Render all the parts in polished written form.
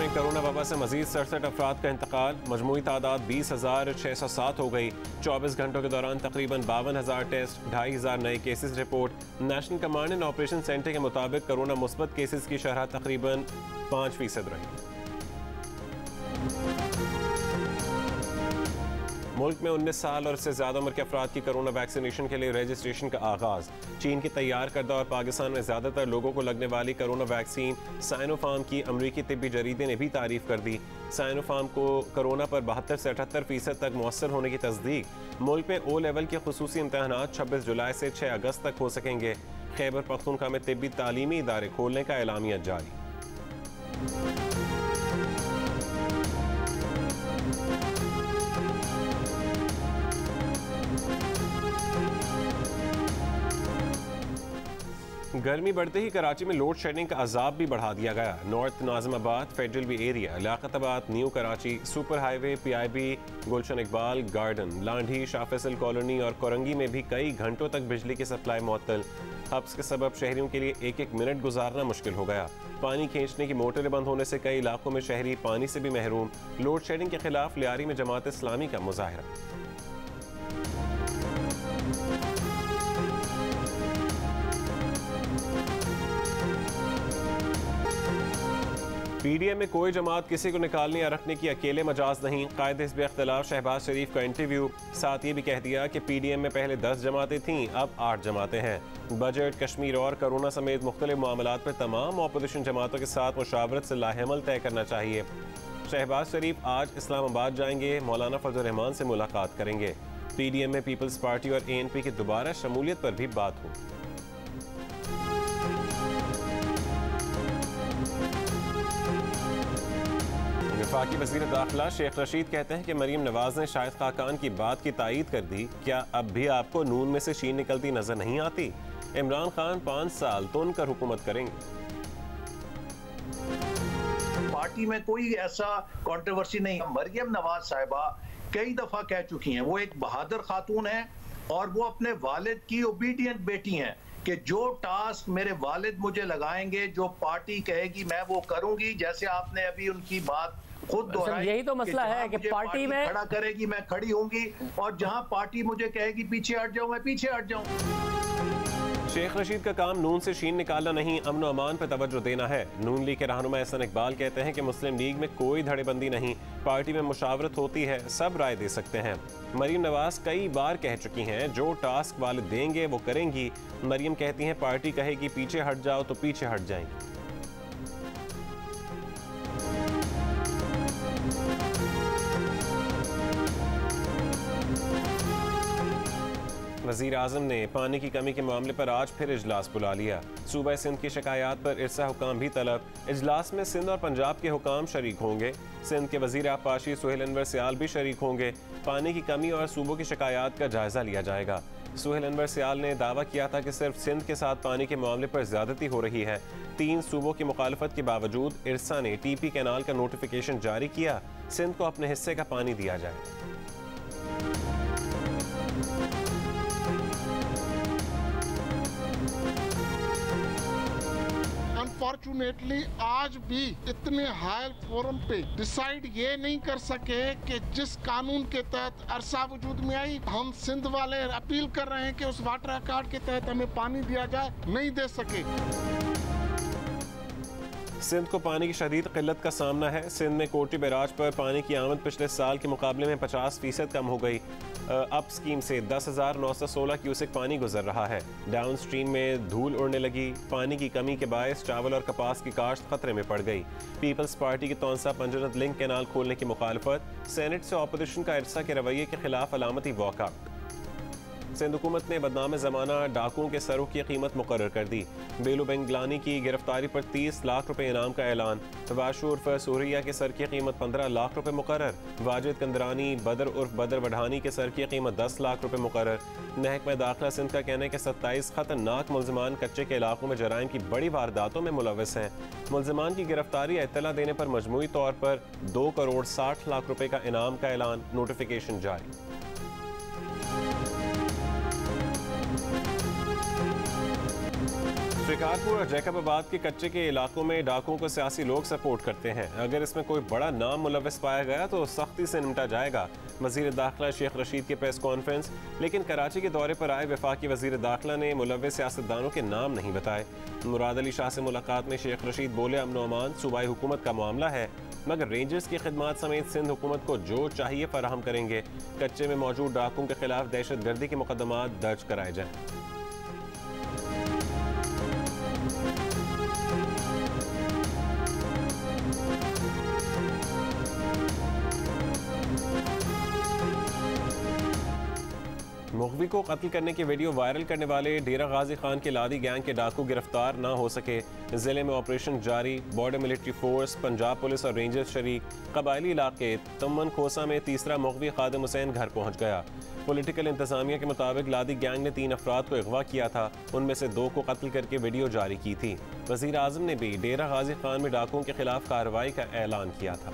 में कोरोना वबा से मजीद 67 अफराद का इंतकाल। मजमूई तादाद 20,607 हो गई। 24 घंटों के दौरान तकरीबन 52,000 टेस्ट, 2,500 नए cases report. National command and operation centre के मुताबिक कोरोना मुस्बत केसेस की शरह तकरीबन 5% रही। मुल्क में 19 साल और इससे ज्यादा उम्र के अफराद की कोरोना वैक्सीनेशन के लिए रजिस्ट्रेशन का आगाज। चीन की तैयार करदा और पाकिस्तान में ज्यादातर लोगों को लगने वाली कोरोना वैक्सीन साइनोफार्म की अमरीकी तिब्बी जरीदे ने भी तारीफ कर दी। साइनोफार्म को कोरोना पर 72 से 78% तक मुअस्सर होने की तस्दीक। मुल्क में ओ लेवल के खुसूसी इम्तहानात 26 जुलाई से 6 अगस्त तक हो सकेंगे। खैबर पख्तूनख्वा में तिब्बी तालीमी इदारे खोलने का एलामिया जारी। गर्मी बढ़ते ही कराची में लोड शेडिंग का अजाब भी बढ़ा दिया गया। North Nazimabad, federal B area, Liaquatabad, new Karachi, super highway, PIB, Gulshan Iqbal garden, Landhi, Shah Faisal colony और कोरंगी में भी कई घंटों तक बिजली की सप्लाई मुअत्तल। हब्स के सबब शहरियों के लिए एक एक मिनट गुजारना मुश्किल हो गया। पानी खींचने की मोटरें बंद होने से कई इलाकों में शहरी पानी से भी महरूम। लोड शेडिंग के खिलाफ लियारी में जमात इस्लामी का मुजाहरा। PDM में कोई जमात किसी को निकालने या रखने की अकेले मजाज नहीं। कायदे हिज़्ब इख्तिलाफ शहबाज शरीफ का इंटरव्यू। साथ ये भी कह दिया कि PDM में पहले 10 जमातें थीं, अब 8 जमातें हैं। बजट, कश्मीर और कोरोना समेत मुख्तलिफ मामलात पर तमाम अपोजिशन जमातों के साथ मुशावरत से लाहेमल तय करना चाहिए। शहबाज शरीफ आज इस्लामाबाद जाएंगे, मौलाना फजल रहमान से मुलाकात करेंगे। PDM में पीपल्स पार्टी और ANP की दोबारा शमूलियत पर भी बात हो। वफाकी वज़ीर दाखिला शेख रशीद कहते हैं कि मरीम नवाज ने शाहिद खाकान की बात की तायीद कर दी। क्या अब भी आपको नून में से शीन निकलती नजर नहीं आती? इमरान खान 5 साल तो उनकर हुकूमत करेंगे। पार्टी में कोई ऐसा कंट्रोवर्सी नहीं। मरियम नवाज साहिबा कई दफा कह चुकी हैं, वो एक बहादुर खातून है और वो अपने वालिद की ओबीडियंट बेटी हैं कि जो टास्क मेरे वालिद मुझे लगाएंगे, जो पार्टी कहेगी मैं वो करूंगी। जैसे आपने अभी उनकी बात खुद दोहराई, यही तो मसला है कि पार्टी में खड़ा करेगी मैं खड़ी होंगी और जहां पार्टी मुझे कहेगी पीछे हट जाऊं मैं पीछे हट जाऊं। शेख रशीद का काम नून से शीन निकालना नहीं, अमन व अमान पर तवज्जो देना है। नून लीग के रहनुमा एहसन इकबाल कहते हैं कि मुस्लिम लीग में कोई धड़ेबंदी नहीं, पार्टी में मुशावरत होती है, सब राय दे सकते हैं। मरीम नवाज कई बार कह चुकी हैं जो टास्क वाले देंगे वो करेंगी। मरीम कहती हैं पार्टी कहेगी पीछे हट जाओ तो पीछे हट जाएंगी। वज़ीर आज़म ने पानी की कमी के मामले पर आज फिर इजलास बुला लिया। सूबा सिंध की शिकायत पर इरसा हुकाम भी तलब। इजलास में सिंध और पंजाब के हुकाम शरीक होंगे। सिंध के वज़ीर आबपाशी सुहेल अनवर सियाल भी शरीक होंगे। पानी की कमी और सूबों की शिकायत का जायजा लिया जाएगा। सुहेल अनवर सियाल ने दावा किया था कि सिर्फ सिंध के साथ पानी के मामले पर ज्यादती हो रही है। 3 सूबों की मुखालफत के बावजूद इरसा ने TP कैनाल का नोटिफिकेशन जारी किया, सिंध को अपने हिस्से का पानी दिया जाए। अनफॉर्चुनेटली आज भी इतने हाई फोरम पे डिसाइड ये नहीं कर सके कि जिस कानून के तहत अरसा वजूद में आई, हम सिंध वाले अपील कर रहे हैं कि उस वाटर अकार्ड के तहत हमें पानी दिया जाए, नहीं दे सके। सिंध को पानी की शदीद किल्लत का सामना है। सिंध में कोटी बैराज पर पानी की आमद पिछले साल के मुकाबले में 50% कम हो गई। अप स्कीम से 10,916 क्यूसेक पानी गुजर रहा है। डाउन स्ट्रीम में धूल उड़ने लगी। पानी की कमी के बायस चावल और कपास की काश्त खतरे में पड़ गई। पीपल्स पार्टी की तौंसा पंजरत लिंक कैनाल खोलने की मुखालफत। सेनेट से अपोजिशन का इरसा के रवैये के खिलाफ अलामती वॉकआउट। सिंध हुकूमत ने बदनाम ज़माना डाकुओं के सरों की कीमत मुकर्रर कर दी। बेलू बेंगलानी की गिरफ्तारी पर 30 लाख रुपए इनाम का ऐलान। वाशू उर्फ सूरिया के सर की कीमत 15 लाख रुपए मुकर्रर। वाजिद कंदरानी बदर उर्फ बदर वढ़ानी के सर की कीमत 10 लाख रुपए मुकर्रर। महकमा दाखिला सिंध का कहना है कि 27 खतरनाक मुल्ज़िमान कच्चे के इलाकों में जराइम की बड़ी वारदातों में मुलविस हैं। मुल्ज़िमान की गिरफ्तारी इत्तला देने पर मजमूई तौर पर 2 करोड़ 60 लाख रुपए का इनाम का ऐलान। नोटिफिकेशन जारी। शिकारपुर और जैकबाबाद के कच्चे के इलाकों में डाकुओं को सियासी लोग सपोर्ट करते हैं। अगर इसमें कोई बड़ा नाम मुलव्वस पाया गया तो सख्ती से निपटा जाएगा। वजीर दाखिला शेख रशीद की प्रेस कॉन्फ्रेंस। लेकिन कराची के दौरे पर आए वफाकी वजीर दाखिला ने मुलव्वस सियासतदानों के नाम नहीं बताए। मुराद अली शाह से मुलाकात में शेख रशीद बोले, अमन अमान सूबाई हुकूमत का मामला है, मगर रेंजर्स की खिदमत समेत सिंध हुकूमत को जो चाहिए फराहम करेंगे। कच्चे में मौजूद डाकुओं के खिलाफ दहशत गर्दी के मुकदमात दर्ज कराए जाएं। मुग़वी को कत्ल करने की वीडियो वायरल करने वाले डेरा गाजी खान के लादी गैंग के डाकू गिरफ्तार ना हो सके। जिले में ऑपरेशन जारी। Border military force, Punjab police और रेंजर्स शरीक। कबायली इलाके तमन खोसा में तीसरा मुग़वी खादिम हुसैन घर पहुंच गया। पॉलिटिकल इंतजामिया के मुताबिक लादी गैंग ने 3 अफराद को अगवा किया था, उनमें से 2 को कत्ल करके वीडियो जारी की थी। वज़ीर आज़म ने भी डेरा गाजी खान में डाकुओं के खिलाफ कार्रवाई का ऐलान किया था।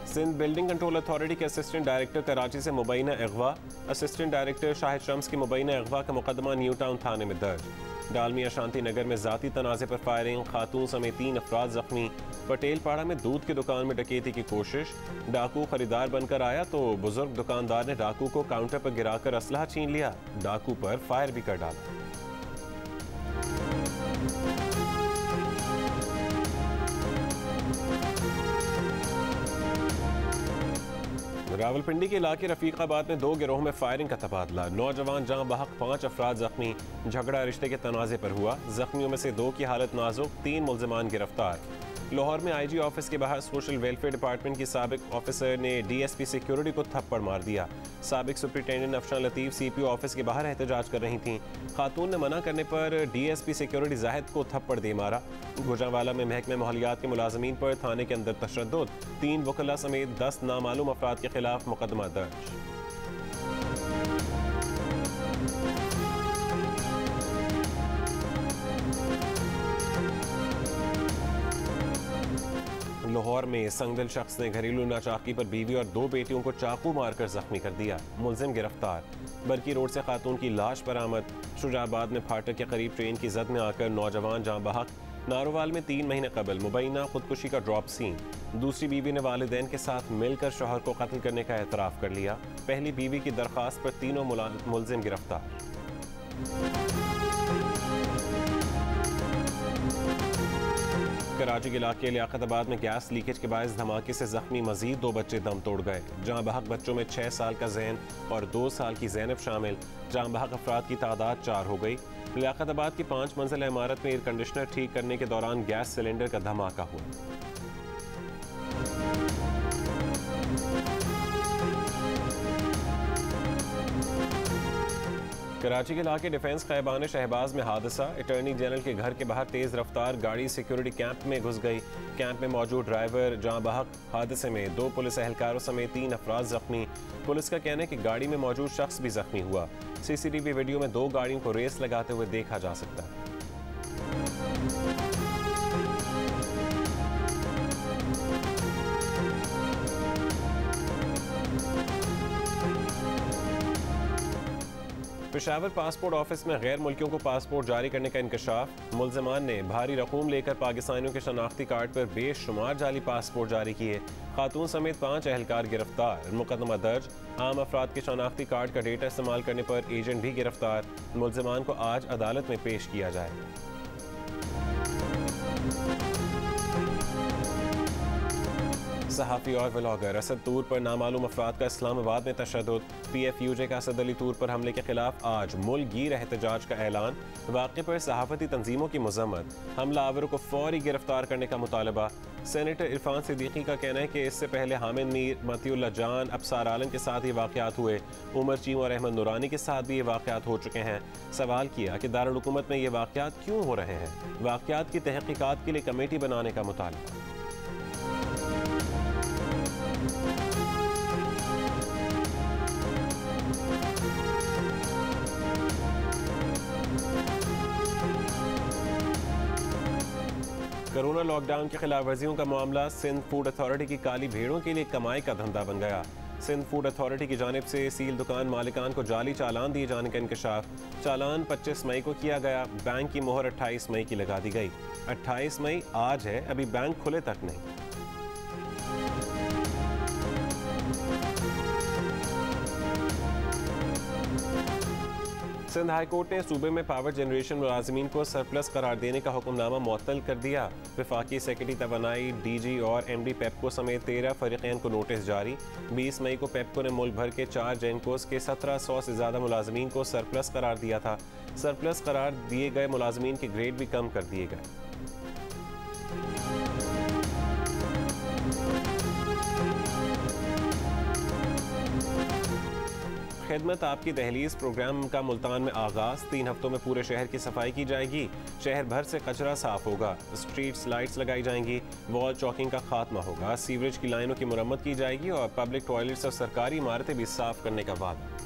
सिंध बिल्डिंग कंट्रोल अथॉरिटी के असिस्टेंट डायरेक्टर कराची से मुबैना अगवा। असिस्टेंट डायरेक्टर शाहिद शम्स की मुबैना अगवा का मुकदमा न्यू टाउन थाने में दर्ज। डालमिया शांति नगर में जाती तनाज़े पर फायरिंग, खातून समेत 3 अफराद जख्मी। पटेल पाड़ा में दूध की दुकान में डकैती की कोशिश। डाकू खरीदार बनकर आया तो बुजुर्ग दुकानदार ने डाकू को काउंटर पर गिराकर असलहा छीन लिया। डाकू पर फायर भी कर डाला। रावलपिंडी के इलाके रफीकाबाद में 2 गिरोह में फायरिंग का तबादला। नौजवान जहां बहक 5 अफराद जख्मी। झगड़ा रिश्ते के तनाज़े पर हुआ। जख्मियों में से 2 की हालत नाजुक, 3 मुल्जिमान गिरफ्तार। लाहौर में IG ऑफिस के बाहर सोशल वेलफेयर डिपार्टमेंट की साबिक ऑफिसर ने DSP सिक्योरिटी को थप्पड़ मार दिया। साबिक सुपरिटेंडेंट अफशान लतीफ़ CPO ऑफिस के बाहर एहतजाज कर रही थीं। खातून ने मना करने पर DSP सिक्योरिटी जाहिद को थप्पड़ दे मारा। गुजरांवाला में महकमे माहौलियात के मुलाजमीन पर थाने के अंदर तशद्दुद। 3 वकला समेत 10 नामालूम अफराद के खिलाफ मुकदमा दर्ज। लाहौर में संगदिल शख्स ने घरेलू नाचाकी पर बीवी और 2 बेटियों को चाकू मारकर जख्मी कर दिया। मुलजिम गिरफ्तार। बरकी रोड से खातून की लाश बरामद। शुजाबाद में फाटक के करीब ट्रेन की जद में आकर नौजवान जाँ बहक। नारोवाल में 3 महीने कबल मुबैना खुदकुशी का ड्रॉप सीन। दूसरी बीवी ने वालिदैन के साथ मिलकर शौहर को कत्ल करने का एतराफ़ कर लिया। पहली बीवी की दरख्वास्त पर तीनों मुलजिम गिरफ्तार। कराची के इलाके लियाकताबाद में गैस लीकेज के बायस धमाके से जख्मी मजीद 2 बच्चे दम तोड़ गए। जहां बहक बच्चों में 6 साल का जैन और 2 साल की जैनब शामिल। जहां बहक अफराद की तादाद 4 हो गई। लियाकताबाद की 5 मंजिला इमारत में एयर कंडीशनर ठीक करने के दौरान गैस सिलेंडर का धमाका हुआ। कराची के इलाके डिफेंस खैबान शहबाज में हादसा। अटॉर्नी जनरल के घर के बाहर तेज रफ्तार गाड़ी सिक्योरिटी कैंप में घुस गई। कैंप में मौजूद ड्राइवर जाँ बहक। हादसे में 2 पुलिस एहलकारों समेत 3 अफराद जख्मी। पुलिस का कहना है कि गाड़ी में मौजूद शख्स भी जख्मी हुआ। CCTV वीडियो में 2 गाड़ियों को रेस लगाते हुए देखा जा सकता है। पेशावर पासपोर्ट ऑफिस में गैर मुल्कियों को पासपोर्ट जारी करने का इंकशाफ। मुल्जिमान ने भारी रकूम लेकर पाकिस्तानियों के शनाख्ती कार्ड पर बेशुमार जाली पासपोर्ट जारी किए। खातून समेत 5 एहलकार गिरफ्तार। मुकदमा दर्ज। आम अफराद के शनाख्ती कार्ड का डेटा इस्तेमाल करने पर एजेंट भी गिरफ्तार। मुल्जिमान को आज अदालत में पेश किया जाएगा। सहाफ़ी और व्लॉगर असद तूर पर नामालूम अफराद का इस्लामाबाद में तशद्दुद। PFUJ का असद अली तूर पर हमले के खिलाफ आज मुल्क गिर एहतजाज का ऐलान। वाक़े पर सहाफ़ती तंजीमों की मज़म्मत। हमलावरों को फौरी गिरफ्तार करने का मुतालबा। सेनेटर इरफान सिद्दीकी का कहना है कि इससे पहले हामिद मीर, मतीउल्लाह जान, अबसार आलम के साथ ये वाक़यात हुए। उमर चीम और अहमद नूरानी के साथ भी ये वाक़यात हो चुके हैं। सवाल किया कि दारुल हुकूमत में ये वाक़यात क्यों हो रहे हैं। वाक़यात की तहक़ीक़ात के लिए कमेटी बनाने का मुतालबा। कोरोना लॉकडाउन की खिलाफ वर्जियों का मामला सिंध फूड अथॉरिटी की काली भेड़ों के लिए कमाई का धंधा बन गया। सिंध फूड अथॉरिटी की जानिब से सील दुकान मालिकान को जाली चालान दिए जाने का इंकशाफ। चालान 25 मई को किया गया। बैंक की मोहर 28 मई की लगा दी गई। 28 मई आज है, अभी बैंक खुले तक नहीं। सिंध हाई कोर्ट ने सूबे में पावर जनरेशन मुलाजमीन को सरप्लस करार देने का हुक्मनामा मुअत्तल कर दिया। वफाकी सेक्रेटरी तवानाई, DG और MD पेप्को समेत 13 फरीक़ैन को नोटिस जारी। 20 मई को पेप्को ने मुल्क भर के 4 जेनकोस के 1700 से ज़्यादा मुलाजमीन को सरप्लस करार दिया था। सरप्लस करार दिए गए मुलाजमीन के ग्रेड भी कम कर दिए गए। खिदमत आपकी दहलीज प्रोग्राम का मुल्तान में आगाज। 3 हफ्तों में पूरे शहर की सफाई की जाएगी। शहर भर से कचरा साफ होगा। स्ट्रीट्स लाइट्स लगाई जाएंगी। वॉल चौकिंग का खात्मा होगा। सीवरेज की लाइनों की मुरम्मत की जाएगी और पब्लिक टॉयलेट्स और सरकारी इमारतें भी साफ करने का वादा।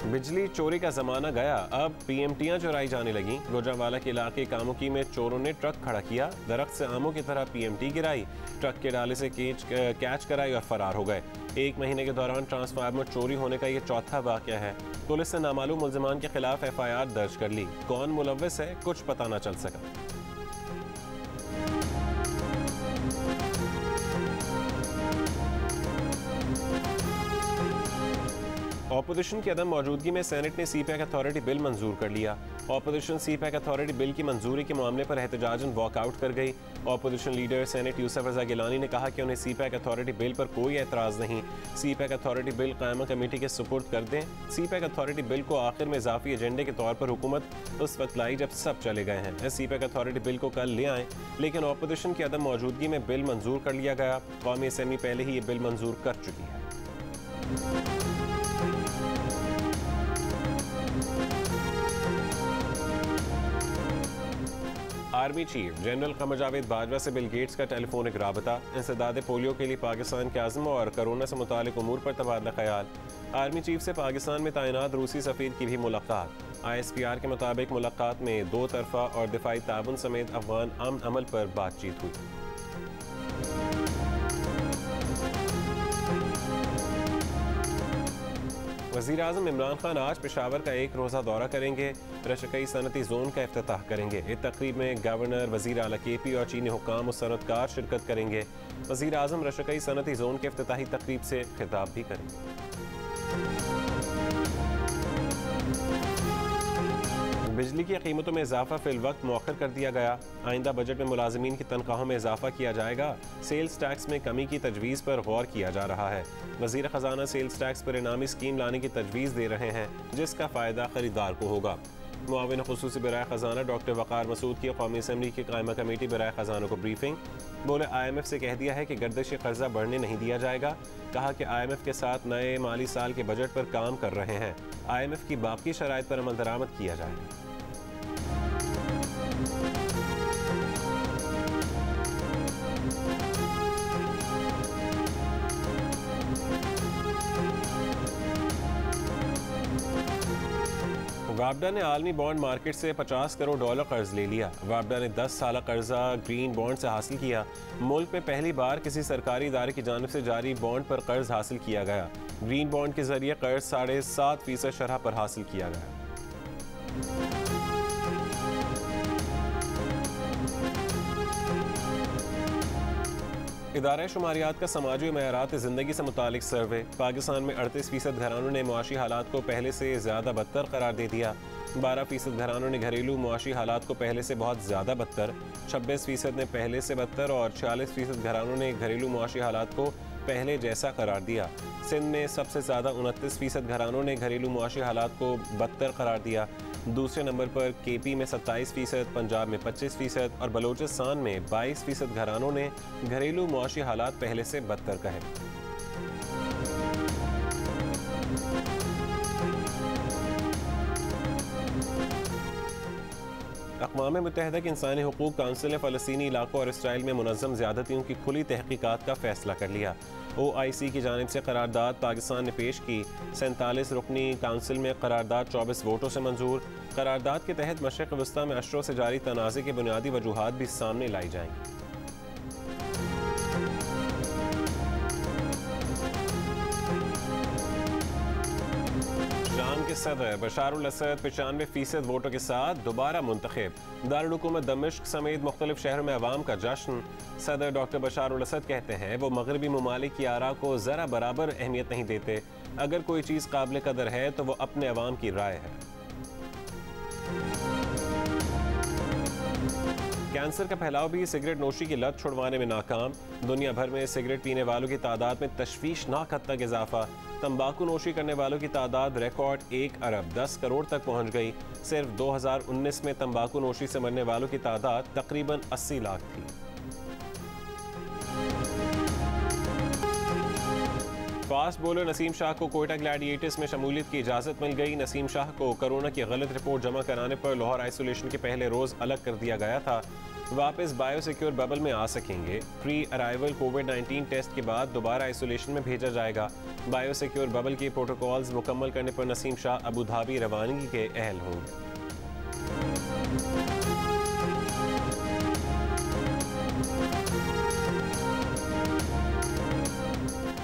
बिजली चोरी का जमाना गया, अब PMTयां चुराई जाने लगी। गुजरांवाला के इलाके कामुकी में चोरों ने ट्रक खड़ा किया, दरख्त से आमों की तरह PMT गिराई, ट्रक के डाले से कैच कराई और फरार हो गए। 1 महीने के दौरान ट्रांसफार्मर चोरी होने का यह चौथा वाकया है। पुलिस ने नामालूम मुल्जिमान के खिलाफ FIR दर्ज कर ली। कौन मुलव्विस है, कुछ पता न चल सका। ऑपोजिशन की अदम मौजूदगी में सेनेट ने CPAC अथॉरिटी बिल मंजूर कर लिया। ऑपोजिशन CPAC अथॉरिटी बिल की मंजूरी के मामले पर एहतजाजन वॉकआउट कर गई। ऑपोजिशन लीडर सेनेट यूसुफ रजा गिलानी ने कहा कि उन्हें CPAC अथॉरिटी बिल पर कोई एतराज़ नहीं। CPAC अथॉरिटी बिल क़ायमा कमेटी के सुपुर्द कर दें। CPAC अथॉरिटी बिल को आखिर में इजाफी एजेंडे के तौर पर हुकूमत उस वक्त लाई जब सब चले गए हैं। CPAC अथॉरिटी बिल को कल ले आए, लेकिन ऑपोजिशन की अदम मौजूदगी में बिल मंजूर कर लिया गया। कौमी असेंबली पहले ही ये बिल मंजूर कर चुकी है। Army chief general Qamar Javed Bajwa से बिल गेट्स का टेलीफोनिक राबता। इंसदाद पोलियो के लिए पाकिस्तान के आज़म और कोरोना से मुतालिक उमूर पर तबादला ख्याल। आर्मी चीफ से पाकिस्तान में तैनात रूसी सफ़ीर की भी मुलाकात। ISPR के मुताबिक मुलाकात में 2 तरफ़ा और दिफाई ताउन समेत अफगान अमन अमल पर बातचीत हुई। वज़ीर आज़म इमरान खान आज पेशावर का 1 रोज़ा दौरा करेंगे। रशकई सनती जोन का इफ्तिताह करेंगे। इस तकरीब में गवर्नर, वज़ीर आला KP और चीनी हुक्काम और सनतकार शिरकत करेंगे। वज़ीर आज़म रशकई सनती जोन के इफ्तिताही तकरीब से खिताब भी करेंगे। बिजली की कीमतों में इजाफा फिल वक्त मौखर कर दिया गया। आइंदा बजट में मुलाजमीन की तनख्वाहों में इजाफा किया जाएगा। सेल्स टैक्स में कमी की तजवीज़ पर गौर किया जा रहा है। वज़ीर ख़जाना सेल्स टैक्स पर इनामी स्कीम लाने की तजवीज़ दे रहे हैं, जिसका फ़ायदा खरीदार को होगा। मुआविन खुसूसी बराए ख़जाना डॉक्टर वक़ार मसूद की कौमी असम्बली की कायमा कमेटी बराए ख़जाना को ब्रीफिंग। बोले IMF से कह दिया है कि गर्दिश कर्जा बढ़ने नहीं दिया जाएगा। कहा कि IMF के साथ नए माली साल के बजट पर काम कर रहे हैं। IMF की बाकी शराइत पर अमल दरामद किया जाएगा। वापडा ने आलमी बॉन्ड मार्केट से $50 करोड़ कर्ज ले लिया। वापडा ने 10 साल कर्जा ग्रीन बॉन्ड से हासिल किया। मुल्क में पहली बार किसी सरकारी इदारे की जानिब से जारी बॉन्ड पर कर्ज हासिल किया गया। ग्रीन बॉन्ड के जरिए कर्ज 7.5% शरह पर हासिल किया गया। इदारा शुमारियात का समाजी मयारात ज़िंदगी से मुतालिक सर्वे। पाकिस्तान में 38% घरानों ने मुआशी हालात को पहले से ज़्यादा बदतर करार दे दिया। 12% घरानों ने घरेलू मुआशी हालात को पहले से बहुत ज़्यादा बदतर। 26% ने पहले से बदतर और 46% घरानों ने घरेलू मुआशी हालात को पहले जैसा करार दिया। सिंध में सबसे ज़्यादा 29% घरानों ने घरेलू मुआशी हालात को बदतर करार दिया। दूसरे नंबर पर KP में 27%, पंजाब में 25% और बलोचिस्तान में 22% घरानों ने घरेलू मुआशी हालात पहले से बदतर कहे। अक़वाम मुत्तहिदा के इंसानी हुकूक काउंसिल ने फ़लस्तीनी इलाकों और इसराइल में मुनज़्ज़म ज़्यादतियों की खुली तहक़ीक़ात का फ़ैसला कर लिया। OIC की जानिब से करारदाद पाकिस्तान ने पेश की। 47 रुकनी काउंसिल में करारदाद 24 वोटों से मंजूर। करारदाद के तहत मशरिक़ वस्ता में अशरों से जारी तनाज़े के बुनियादी वजूहात भी सामने लाई जाएंगी। शाम के सदर बशारुल असद 95% वोटों के साथ दोबारा मुंतखब। दारुल हुकूमत दमिश्क समेत मुख्तलिफ शहरों में अवाम का जश्न। सदर डॉक्टर बशारुल असद कहते हैं वो मगरबी ममालिक की आरा को ज़रा बराबर अहमियत नहीं देते। अगर कोई चीज़ काबिल कदर है तो वो अपने अवाम की राय है। कैंसर का फैलाव भी सिगरेट नोशी की लत छुड़वाने में नाकाम। दुनिया भर में सिगरेट पीने वालों की तादाद में तशवीशनाक हद तक इजाफा। तंबाकू नोशी करने वालों की तादाद रिकॉर्ड 1 अरब 10 करोड़ तक पहुंच गई। सिर्फ 2019 में तंबाकू नोशी से मरने वालों की तादाद तकरीबन 80 लाख थी। फास्ट बॉलर नसीम शाह को कोयटा ग्लैडिएटर्स में शमूलियत की इजाज़त मिल गई। नसीम शाह को कोरोना की गलत रिपोर्ट जमा कराने पर लाहौर आइसोलेशन के पहले रोज़ अलग कर दिया गया था। वापस बायोसिक्योर बबल में आ सकेंगे। प्री अराइवल कोविड-19 टेस्ट के बाद दोबारा आइसोलेशन में भेजा जाएगा। बायोसिक्योर बबल के प्रोटोकॉल्स मुकम्मल करने पर नसीम शाह अबू धाबी रवानगी के अहल होंगे।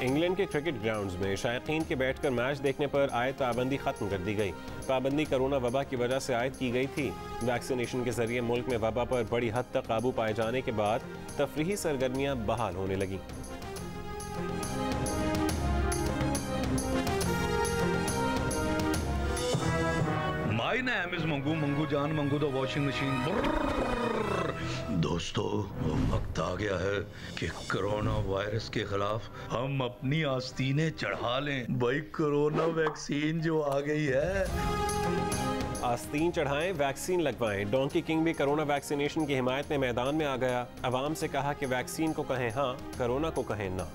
इंग्लैंड के क्रिकेट ग्राउंड्स में शायकीन के बैठकर मैच देखने पर आयत पाबंदी खत्म कर दी गई। पाबंदी कोरोना वबा की वजह से आयद की गई थी। वैक्सीनेशन के जरिए मुल्क में वबा पर बड़ी हद तक काबू पाए जाने के बाद तफरीही सरगर्मियां बहाल होने लगी। My name is Mangu, Mangu जान मंगू द वॉशिंग मशीन। दोस्तों, वक्त आ गया है कि कोरोना वायरस के खिलाफ हम अपनी आस्तीनें चढ़ा लें। भाई कोरोना वैक्सीन जो आ गई है, आस्तीन चढ़ाएं, वैक्सीन लगवाएं। डोंकी किंग भी कोरोना वैक्सीनेशन की हिमायत में मैदान में आ गया। अवाम से कहा कि वैक्सीन को कहें हाँ, कोरोना को कहें ना।